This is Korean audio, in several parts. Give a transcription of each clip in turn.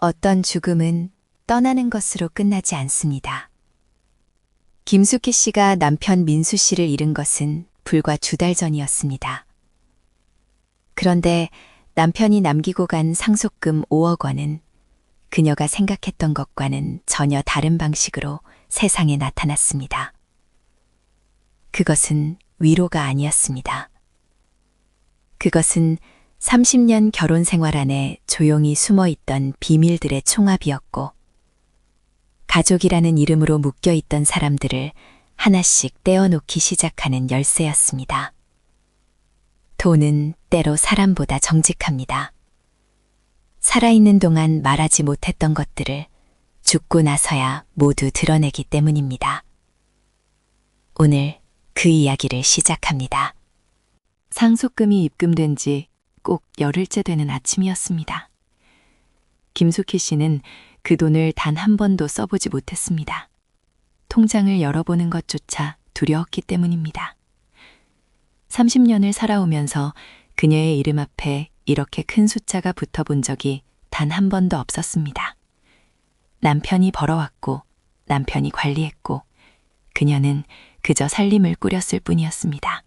어떤 죽음은 떠나는 것으로 끝나지 않습니다. 김숙희 씨가 남편 민수 씨를 잃은 것은 불과 2달 전이었습니다. 그런데 남편이 남기고 간 상속금 5억 원은 그녀가 생각했던 것과는 전혀 다른 방식으로 세상에 나타났습니다. 그것은 위로가 아니었습니다. 그것은 30년 결혼 생활 안에 조용히 숨어 있던 비밀들의 총합이었고, 가족이라는 이름으로 묶여 있던 사람들을 하나씩 떼어놓기 시작하는 열쇠였습니다. 돈은 때로 사람보다 정직합니다. 살아있는 동안 말하지 못했던 것들을 죽고 나서야 모두 드러내기 때문입니다. 오늘 그 이야기를 시작합니다. 상속금이 입금된 지 꼭 열흘째 되는 아침이었습니다. 김숙희 씨는 그 돈을 단 한 번도 써보지 못했습니다. 통장을 열어보는 것조차 두려웠기 때문입니다. 30년을 살아오면서 그녀의 이름 앞에 이렇게 큰 숫자가 붙어본 적이 단 한 번도 없었습니다. 남편이 벌어왔고 남편이 관리했고 그녀는 그저 살림을 꾸렸을 뿐이었습니다.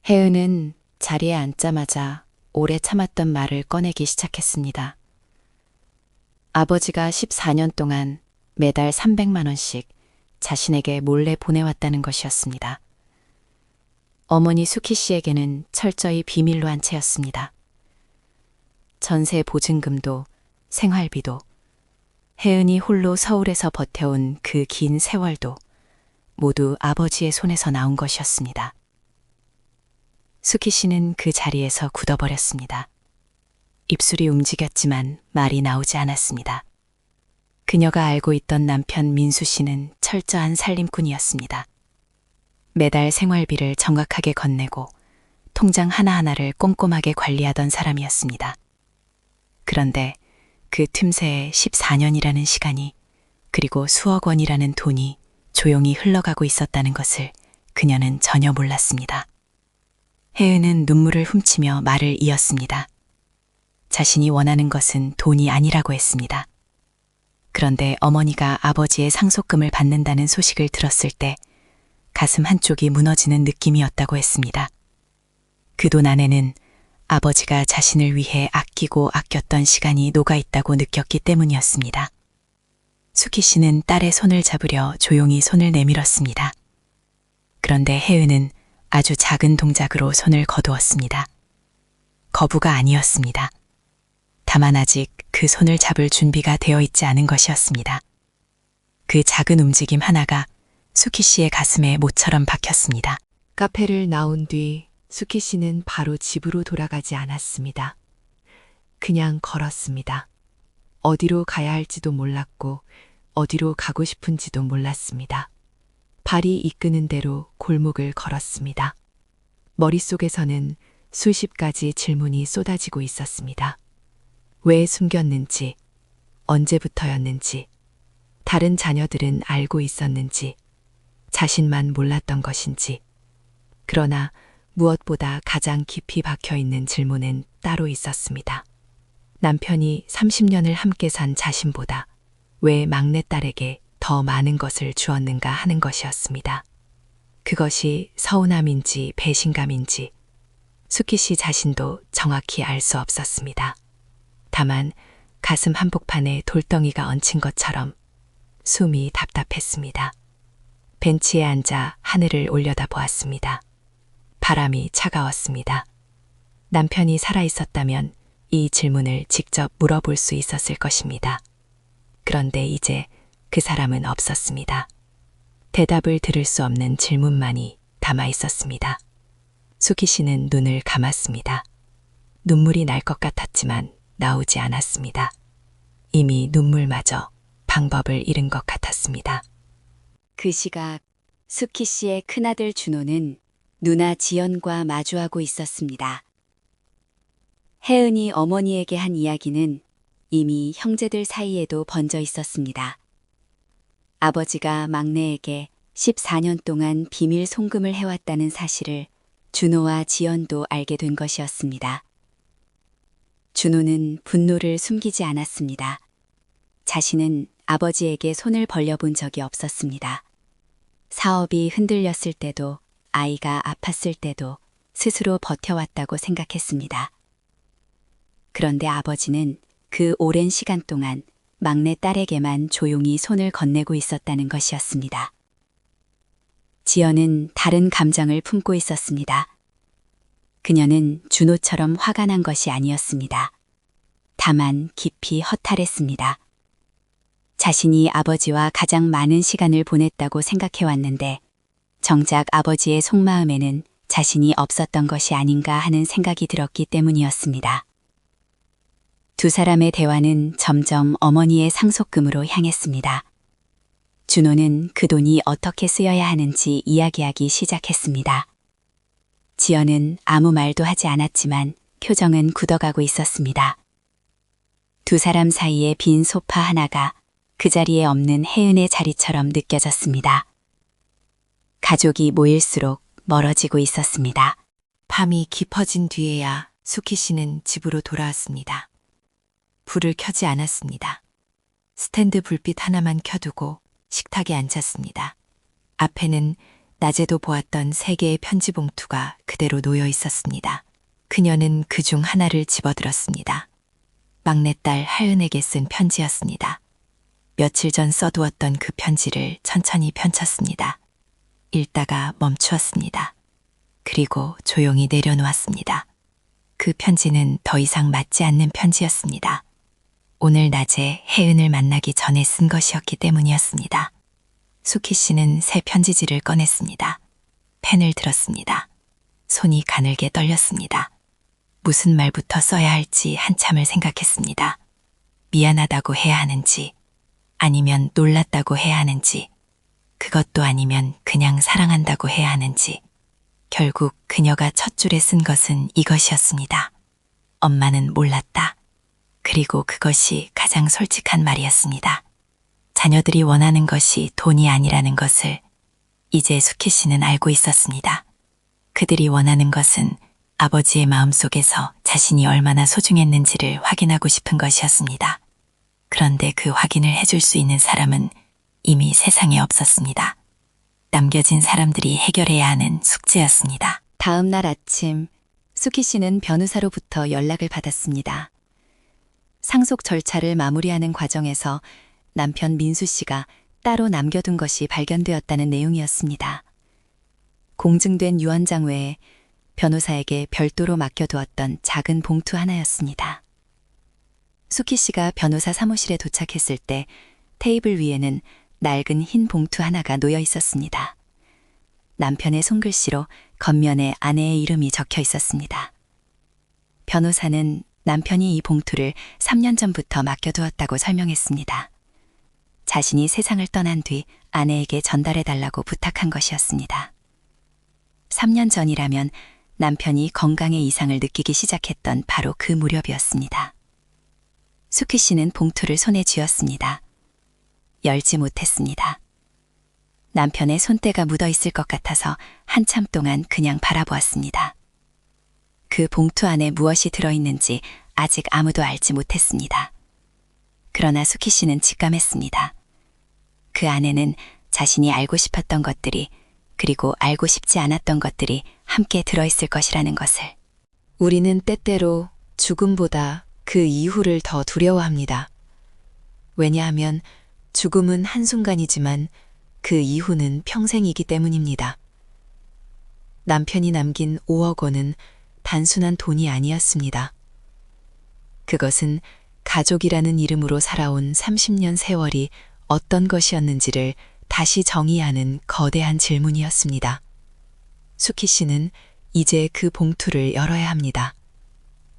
혜은은 자리에 앉자마자 오래 참았던 말을 꺼내기 시작했습니다. 아버지가 14년 동안 매달 300만 원씩 자신에게 몰래 보내왔다는 것이었습니다. 어머니 수키 씨에게는 철저히 비밀로 한 채였습니다. 전세 보증금도 생활비도 혜은이 홀로 서울에서 버텨온 그 긴 세월도 모두 아버지의 손에서 나온 것이었습니다. 수키 씨는 그 자리에서 굳어버렸습니다. 입술이 움직였지만 말이 나오지 않았습니다. 그녀가 알고 있던 남편 민수 씨는 철저한 살림꾼이었습니다. 매달 생활비를 정확하게 건네고 통장 하나하나를 꼼꼼하게 관리하던 사람이었습니다. 그런데 그 틈새에 14년이라는 시간이 그리고 수억 원이라는 돈이 조용히 흘러가고 있었다는 것을 그녀는 전혀 몰랐습니다. 혜은은 눈물을 훔치며 말을 이었습니다. 자신이 원하는 것은 돈이 아니라고 했습니다. 그런데 어머니가 아버지의 상속금을 받는다는 소식을 들었을 때 가슴 한쪽이 무너지는 느낌이었다고 했습니다. 그 돈 안에는 아버지가 자신을 위해 아끼고 아꼈던 시간이 녹아있다고 느꼈기 때문이었습니다. 수키 씨는 딸의 손을 잡으려 조용히 손을 내밀었습니다. 그런데 혜은은 아주 작은 동작으로 손을 거두었습니다. 거부가 아니었습니다. 다만 아직 그 손을 잡을 준비가 되어 있지 않은 것이었습니다. 그 작은 움직임 하나가 수키 씨의 가슴에 못처럼 박혔습니다. 카페를 나온 뒤 수키 씨는 바로 집으로 돌아가지 않았습니다. 그냥 걸었습니다. 어디로 가야 할지도 몰랐고 어디로 가고 싶은지도 몰랐습니다. 발이 이끄는 대로 골목을 걸었습니다. 머릿속에서는 수십 가지 질문이 쏟아지고 있었습니다. 왜 숨겼는지, 언제부터였는지, 다른 자녀들은 알고 있었는지, 자신만 몰랐던 것인지. 그러나 무엇보다 가장 깊이 박혀 있는 질문은 따로 있었습니다. 남편이 30년을 함께 산 자신보다 왜 막내딸에게 더 많은 것을 주었는가 하는 것이었습니다. 그것이 서운함인지 배신감인지 수키 씨 자신도 정확히 알 수 없었습니다. 다만 가슴 한복판에 돌덩이가 얹힌 것처럼 숨이 답답했습니다. 벤치에 앉아 하늘을 올려다보았습니다. 바람이 차가웠습니다. 남편이 살아있었다면 이 질문을 직접 물어볼 수 있었을 것입니다. 그런데 이제 그 사람은 없었습니다. 대답을 들을 수 없는 질문만이 남아 있었습니다. 수키 씨는 눈을 감았습니다. 눈물이 날 것 같았지만 나오지 않았습니다. 이미 눈물마저 방법을 잃은 것 같았습니다. 그 시각 수키 씨의 큰아들 준호는 누나 지연과 마주하고 있었습니다. 혜은이 어머니에게 한 이야기는 이미 형제들 사이에도 번져 있었습니다. 아버지가 막내에게 14년 동안 비밀 송금을 해왔다는 사실을 준호와 지연도 알게 된 것이었습니다. 준호는 분노를 숨기지 않았습니다. 자신은 아버지에게 손을 벌려본 적이 없었습니다. 사업이 흔들렸을 때도 아이가 아팠을 때도 스스로 버텨왔다고 생각했습니다. 그런데 아버지는 그 오랜 시간 동안 막내 딸에게만 조용히 손을 건네고 있었다는 것이었습니다. 지연은 다른 감정을 품고 있었습니다. 그녀는 준호처럼 화가 난 것이 아니었습니다. 다만 깊이 허탈했습니다. 자신이 아버지와 가장 많은 시간을 보냈다고 생각해왔는데 정작 아버지의 속마음에는 자신이 없었던 것이 아닌가 하는 생각이 들었기 때문이었습니다. 두 사람의 대화는 점점 어머니의 상속금으로 향했습니다. 준호는 그 돈이 어떻게 쓰여야 하는지 이야기하기 시작했습니다. 지연은 아무 말도 하지 않았지만 표정은 굳어가고 있었습니다. 두 사람 사이에 빈 소파 하나가 그 자리에 없는 혜은의 자리처럼 느껴졌습니다. 가족이 모일수록 멀어지고 있었습니다. 밤이 깊어진 뒤에야 수키 씨는 집으로 돌아왔습니다. 불을 켜지 않았습니다. 스탠드 불빛 하나만 켜두고 식탁에 앉았습니다. 앞에는 낮에도 보았던 3개의 편지 봉투가 그대로 놓여 있었습니다. 그녀는 그 중 하나를 집어들었습니다. 막내딸 하은에게 쓴 편지였습니다. 며칠 전 써두었던 그 편지를 천천히 펼쳤습니다. 읽다가 멈추었습니다. 그리고 조용히 내려놓았습니다. 그 편지는 더 이상 맞지 않는 편지였습니다. 오늘 낮에 혜은을 만나기 전에 쓴 것이었기 때문이었습니다. 수키 씨는 새 편지지를 꺼냈습니다. 펜을 들었습니다. 손이 가늘게 떨렸습니다. 무슨 말부터 써야 할지 한참을 생각했습니다. 미안하다고 해야 하는지, 아니면 놀랐다고 해야 하는지, 그것도 아니면 그냥 사랑한다고 해야 하는지. 결국 그녀가 첫 줄에 쓴 것은 이것이었습니다. 엄마는 몰랐다. 그리고 그것이 가장 솔직한 말이었습니다. 자녀들이 원하는 것이 돈이 아니라는 것을 이제 수키 씨는 알고 있었습니다. 그들이 원하는 것은 아버지의 마음속에서 자신이 얼마나 소중했는지를 확인하고 싶은 것이었습니다. 그런데 그 확인을 해줄 수 있는 사람은 이미 세상에 없었습니다. 남겨진 사람들이 해결해야 하는 숙제였습니다. 다음 날 아침, 수키 씨는 변호사로부터 연락을 받았습니다. 상속 절차를 마무리하는 과정에서 남편 민수 씨가 따로 남겨둔 것이 발견되었다는 내용이었습니다. 공증된 유언장 외에 변호사에게 별도로 맡겨두었던 작은 봉투 하나였습니다. 수키 씨가 변호사 사무실에 도착했을 때 테이블 위에는 낡은 흰 봉투 하나가 놓여 있었습니다. 남편의 손글씨로 겉면에 아내의 이름이 적혀 있었습니다. 변호사는 남편이 이 봉투를 3년 전부터 맡겨두었다고 설명했습니다. 자신이 세상을 떠난 뒤 아내에게 전달해달라고 부탁한 것이었습니다. 3년 전이라면 남편이 건강에 이상을 느끼기 시작했던 바로 그 무렵이었습니다. 수키 씨는 봉투를 손에 쥐었습니다. 열지 못했습니다. 남편의 손때가 묻어 있을 것 같아서 한참 동안 그냥 바라보았습니다. 그 봉투 안에 무엇이 들어있는지 아직 아무도 알지 못했습니다. 그러나 수키 씨는 직감했습니다. 그 안에는 자신이 알고 싶었던 것들이, 그리고 알고 싶지 않았던 것들이 함께 들어있을 것이라는 것을. 우리는 때때로 죽음보다 그 이후를 더 두려워합니다. 왜냐하면 죽음은 한순간이지만 그 이후는 평생이기 때문입니다. 남편이 남긴 5억 원은 단순한 돈이 아니었습니다. 그것은 가족이라는 이름으로 살아온 30년 세월이 어떤 것이었는지를 다시 정의하는 거대한 질문이었습니다. 수키 씨는 이제 그 봉투를 열어야 합니다.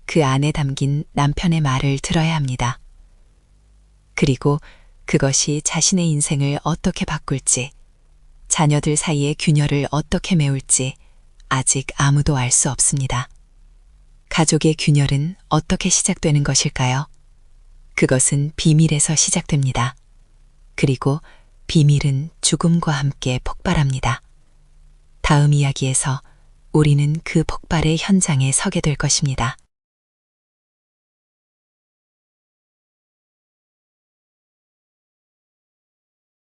그 안에 담긴 남편의 말을 들어야 합니다. 그리고 그것이 자신의 인생을 어떻게 바꿀지, 자녀들 사이의 균열을 어떻게 메울지 아직 아무도 알 수 없습니다. 가족의 균열은 어떻게 시작되는 것일까요? 그것은 비밀에서 시작됩니다. 그리고 비밀은 죽음과 함께 폭발합니다. 다음 이야기에서 우리는 그 폭발의 현장에 서게 될 것입니다.